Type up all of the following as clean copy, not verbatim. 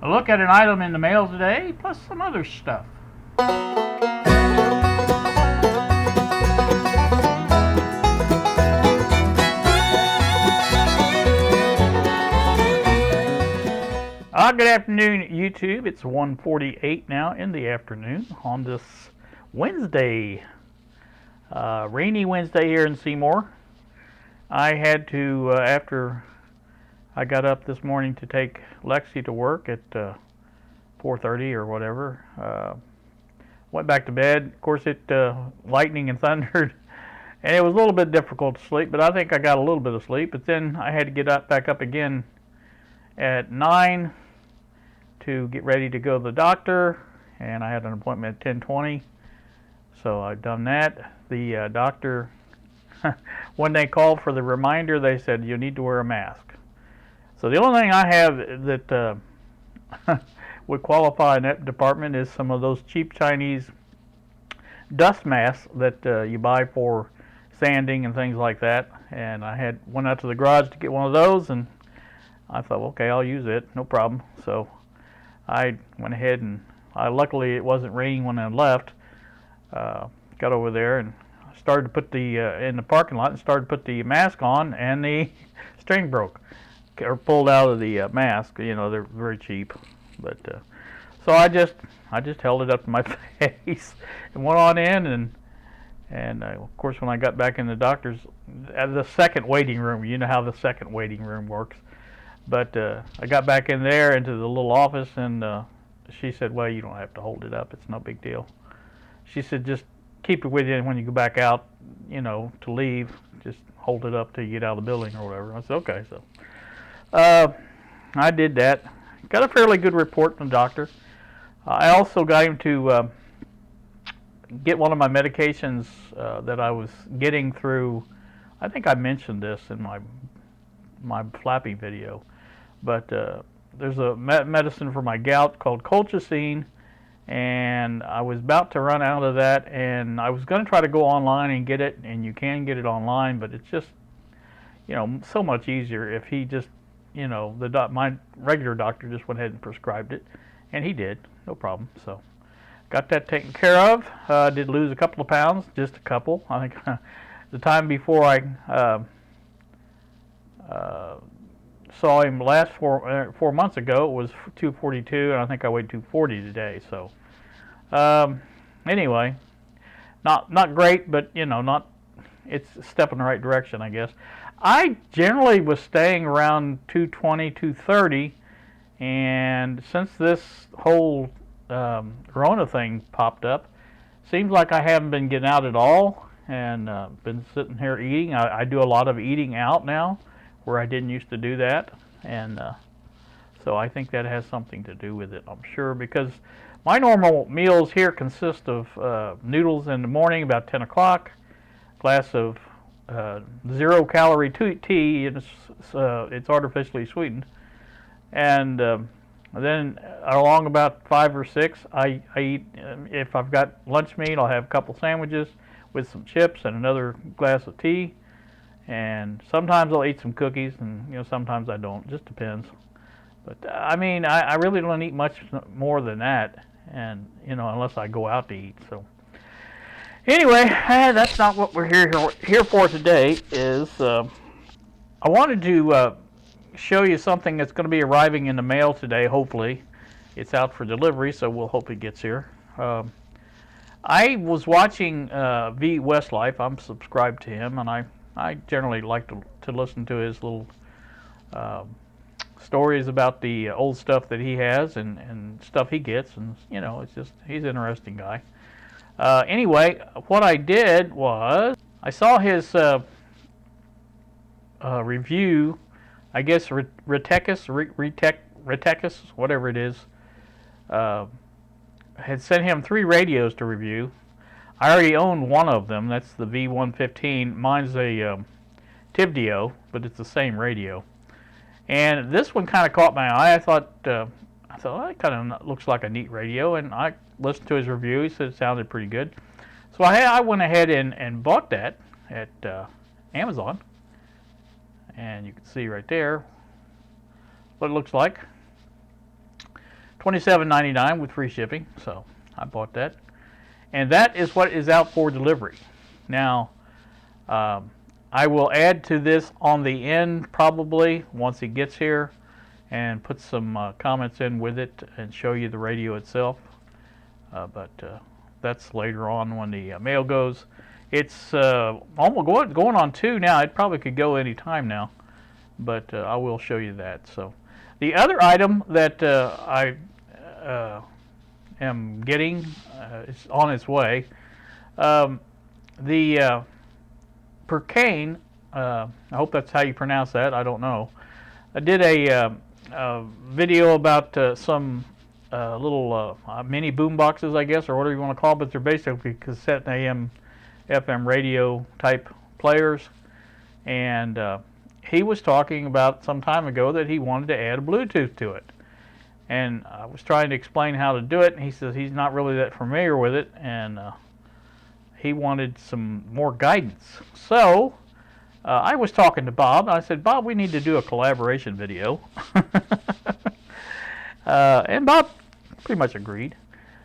A look at an item in the mail today, plus some other stuff. Good afternoon, YouTube. It's 1:48 now in the afternoon on this Wednesday, rainy Wednesday here in Seymour. I had to, after I got up this morning to take Lexi to work at 4:30 or whatever, went back to bed. Of course, it lightning and thundered, and it was a little bit difficult to sleep, but I think I got a little bit of sleep. But then I had to get back up again at 9 to get ready to go to the doctor, and I had an appointment at 10:20, so I've done that. The doctor, when they called for the reminder, they said you need to wear a mask. So the only thing I have that would qualify in that department is some of those cheap Chinese dust masks that you buy for sanding and things like that. And I went out to the garage to get one of those, and I thought, okay, I'll use it, no problem. So I went ahead and luckily it wasn't raining when I left. Got over there and started to put in the parking lot and started to put the mask on, and the string broke or pulled out of the mask. You know, they're very cheap, but so I just held it up to my face and went on in, and of course when I got back in the doctor's, the second waiting room, you know how the second waiting room works. But I got back in there into the little office, and she said, well, you don't have to hold it up. It's no big deal. She said, just keep it with you when you go back out, you know, to leave. Just hold it up till you get out of the building or whatever. I said, okay. So I did that. Got a fairly good report from the doctor. I also got him to get one of my medications that I was getting through. I think I mentioned this in my flappy video. But there's a medicine for my gout called colchicine, and I was about to run out of that, and I was going to try to go online and get it, and you can get it online, but it's just, you know, so much easier if he just, you know, my regular doctor just went ahead and prescribed it, and he did, no problem. So got that taken care of. Did lose a couple of pounds, just a couple. I think the time before I saw him last 4 months ago, it was 242, and I think I weighed 240 today. So anyway, not great, but you know, it's a step in the right direction, I guess. I generally was staying around 220, 230, and since this whole Corona thing popped up, seems like I haven't been getting out at all, and been sitting here eating. I do a lot of eating out now, where I didn't used to do that, and so I think that has something to do with it, I'm sure, because my normal meals here consist of noodles in the morning about 10 o'clock, glass of 0-calorie tea, and it's artificially sweetened, and then along about 5 or 6, I eat, if I've got lunch meat, I'll have a couple sandwiches with some chips and another glass of tea. And sometimes I'll eat some cookies, and you know, sometimes I don't. Just depends. But I mean, I really don't eat much more than that, and you know, unless I go out to eat. So anyway, that's not what we're here for today. Is I wanted to show you something that's going to be arriving in the mail today. Hopefully, it's out for delivery, so we'll hope it gets here. I was watching V Westlife. I'm subscribed to him, and I generally like to listen to his little stories about the old stuff that he has and stuff he gets, and you know, it's just, he's an interesting guy. Anyway, what I did was I saw his review. I guess Retekis, whatever it is, had sent him 3 radios to review. I already own one of them. That's the V115. Mine's a Tivdio, but it's the same radio. And this one kind of caught my eye. I thought, well, that kind of looks like a neat radio, and I listened to his review. He said it sounded pretty good. So I went ahead and bought that at Amazon. And you can see right there what it looks like. $27.99 with free shipping. So I bought that, and that is what is out for delivery. Now, I will add to this on the end probably once it gets here, and put some comments in with it and show you the radio itself. But that's later on when the mail goes. It's almost going on 2 now. It probably could go any time now, but I will show you that. So the other item that I am getting is on its way. The Percane, I hope that's how you pronounce that. I don't know. I did a video about some little mini boom boxes, I guess, or whatever you want to call it, but they're basically cassette and AM, FM radio type players. And he was talking about some time ago that he wanted to add a Bluetooth to it. And I was trying to explain how to do it, and he says he's not really that familiar with it, and he wanted some more guidance. So I was talking to Bob, and I said, Bob, we need to do a collaboration video. And Bob pretty much agreed.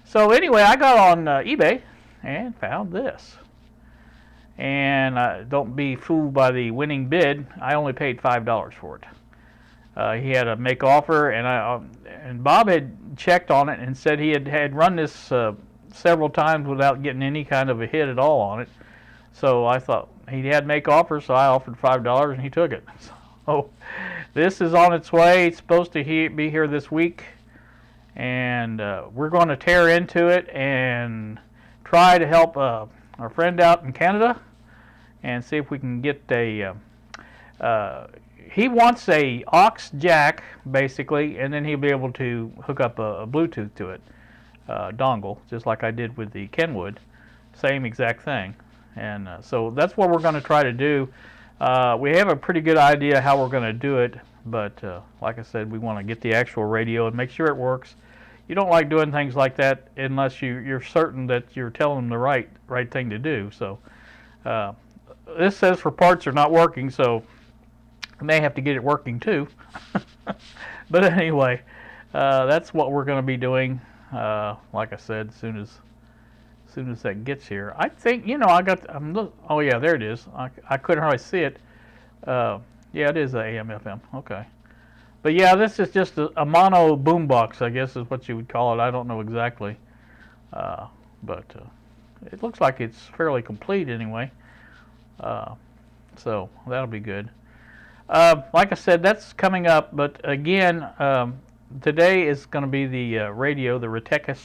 So anyway, I got on eBay and found this. And don't be fooled by the winning bid. I only paid $5 for it. He had a make offer, and Bob had checked on it and said he had run this several times without getting any kind of a hit at all on it. So I thought he had make offer, so I offered $5 and he took it. So this is on its way. It's supposed to be here this week, and we're going to tear into it and try to help our friend out in Canada and see if we can get a he wants a aux jack basically, and then he'll be able to hook up a Bluetooth to it, dongle, just like I did with the Kenwood, same exact thing. And so that's what we're going to try to do. We have a pretty good idea how we're going to do it, but like I said, we want to get the actual radio and make sure it works. You don't like doing things like that unless you're certain that you're telling them the right thing to do. So this says for parts are not working, so I may have to get it working too. But anyway, that's what we're going to be doing. Like I said, as soon as that gets here, I think oh yeah, there it is. I couldn't hardly see it. Yeah, it is a AM FM. Okay, but yeah, this is just a mono boombox, I guess is what you would call it. I don't know exactly, but it looks like it's fairly complete anyway. So that'll be good. Like I said, that's coming up. But again, today is going to be the radio, the Retekis.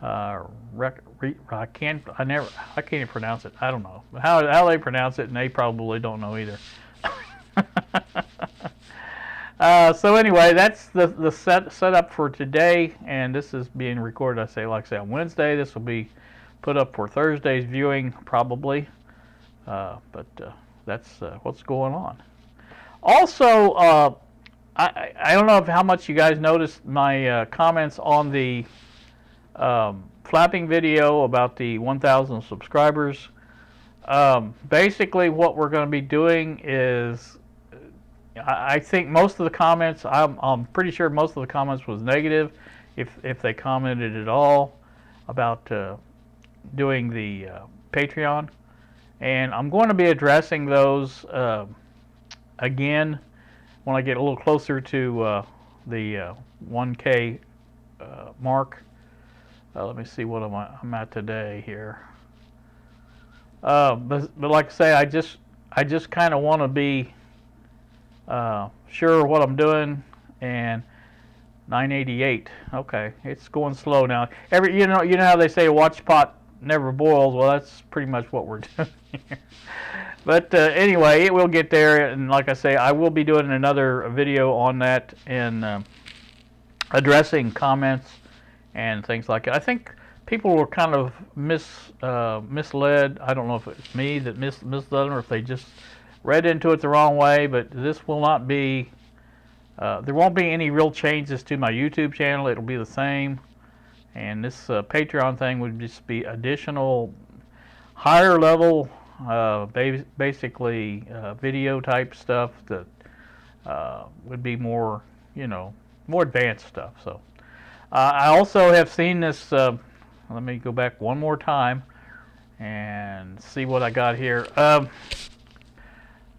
I can't even pronounce it. I don't know how they pronounce it, and they probably don't know either. So anyway, that's the setup for today, and this is being recorded. Like I say, on Wednesday. This will be put up for Thursday's viewing probably, but that's what's going on. Also, I don't know how much you guys noticed my comments on the flapping video about the 1,000 subscribers. Basically, what we're going to be doing is, I think most of the comments, I'm pretty sure most of the comments was negative, if they commented at all, about doing the Patreon. And I'm going to be addressing those again when I get a little closer to the 1K mark. Let me see what I'm at today here. But like I say, I just kind of want to be sure what I'm doing. And 988. Okay, it's going slow now. You know how they say a watch pot never boils. Well, that's pretty much what we're doing here. But anyway, it will get there. And like I say, I will be doing another video on that and addressing comments and things like it. I think people were kind of misled. I don't know if it's me that misled them or if they just read into it the wrong way, but this will not be, there won't be any real changes to my YouTube channel. It'll be the same. And this Patreon thing would just be additional, higher level, basically video type stuff that would be more, more advanced stuff. So I also have seen this. Let me go back one more time and see what I got here.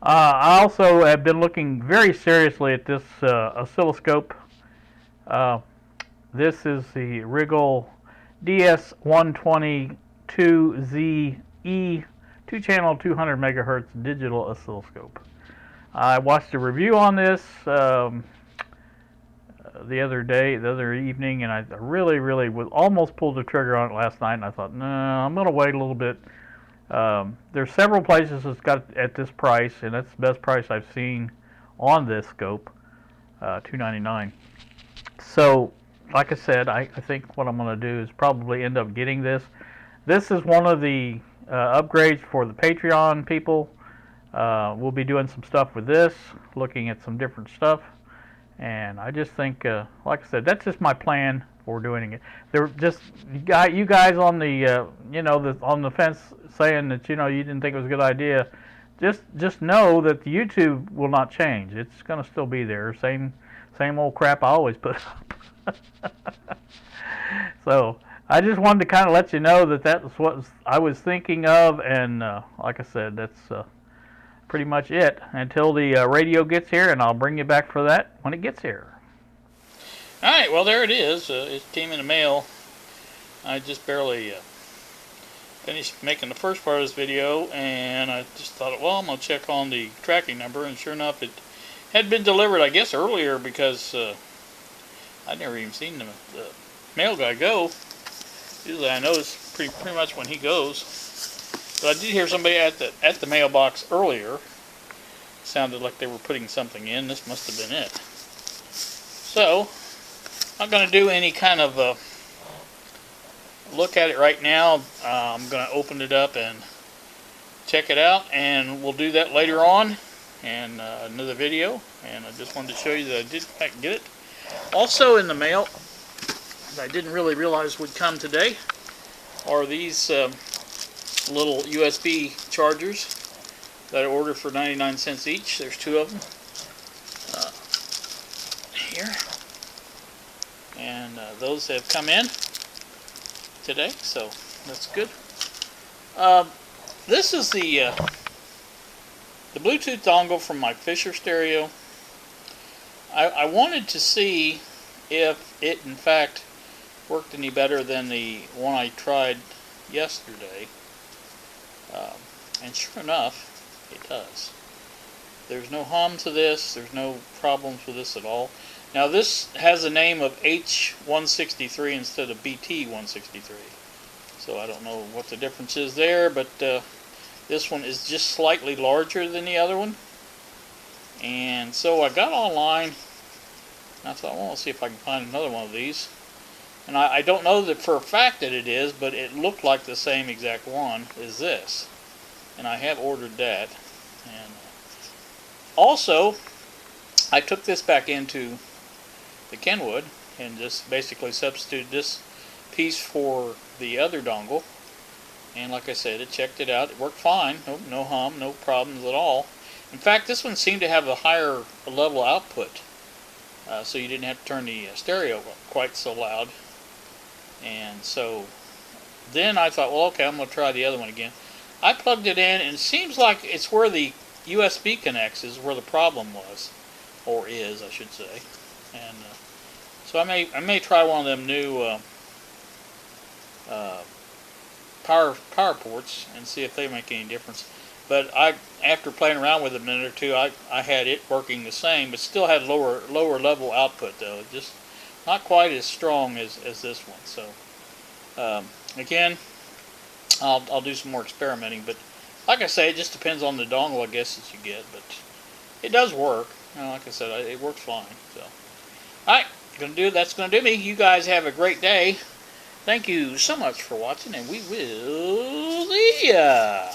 I also have been looking very seriously at this oscilloscope. This is the Rigol DS122ZE 2-channel 200 megahertz digital oscilloscope. I watched a review on this the other evening, and I really was almost pulled the trigger on it last night, and I thought, no, I'm going to wait a little bit. There's several places that's got it at this price, and that's the best price I've seen on this scope, $299. So, like I said, I think what I'm going to do is probably end up getting this. This is one of the upgrades for the Patreon people. We'll be doing some stuff with this, looking at some different stuff. And I just think, like I said, that's just my plan for doing it. There just you guys on the on the fence saying that you didn't think it was a good idea. Just know that the YouTube will not change. It's going to still be there. Same old crap I always put up. So I just wanted to kind of let you know that that's what I was thinking of, and like I said, that's pretty much it until the radio gets here, and I'll bring you back for that when it gets here. Alright, well there it is. It came in the mail. I just barely finished making the first part of this video, and I just thought, well, I'm going to check on the tracking number, and sure enough it had been delivered, I guess, earlier, because I'd never even seen the mail guy go. Usually I notice pretty much when he goes. But I did hear somebody at the mailbox earlier. Sounded like they were putting something in. This must have been it. So, I'm not going to do any kind of look at it right now. I'm going to open it up and check it out, and we'll do that later on in another video. And I just wanted to show you that I did in fact get it. Also in the mail, that I didn't really realize would come today, are these little USB chargers that I ordered for 99 cents each. There's 2 of them here, and those have come in today, so that's good. This is the Bluetooth dongle from my Fisher stereo. I wanted to see if it in fact worked any better than the one I tried yesterday, and sure enough it does. There's no hum to this, there's no problems with this at all. Now this has a name of H163 instead of BT163, so I don't know what the difference is there, but this one is just slightly larger than the other one. And so I got online, and I thought, well, let's see if I can find another one of these. And I don't know that for a fact that it is, but it looked like the same exact one as this. And I have ordered that. And also, I took this back into the Kenwood and just basically substituted this piece for the other dongle. And like I said, it checked it out. It worked fine. No hum, no problems at all. In fact, this one seemed to have a higher level output, so you didn't have to turn the stereo quite so loud. And so then I thought, well, okay, I'm going to try the other one again. I plugged it in, and it seems like it's where the USB connects is where the problem was, or is, I should say. And so I may try one of them new power ports and see if they make any difference. But after playing around with it a minute or two, I had it working the same, but still had lower level output though. Just not quite as strong as this one. So again, I'll do some more experimenting. But like I say, it just depends on the dongle, I guess, that you get. But it does work. Like I said, it works fine. So all right, that's gonna do me. You guys have a great day. Thank you so much for watching, and we will see ya.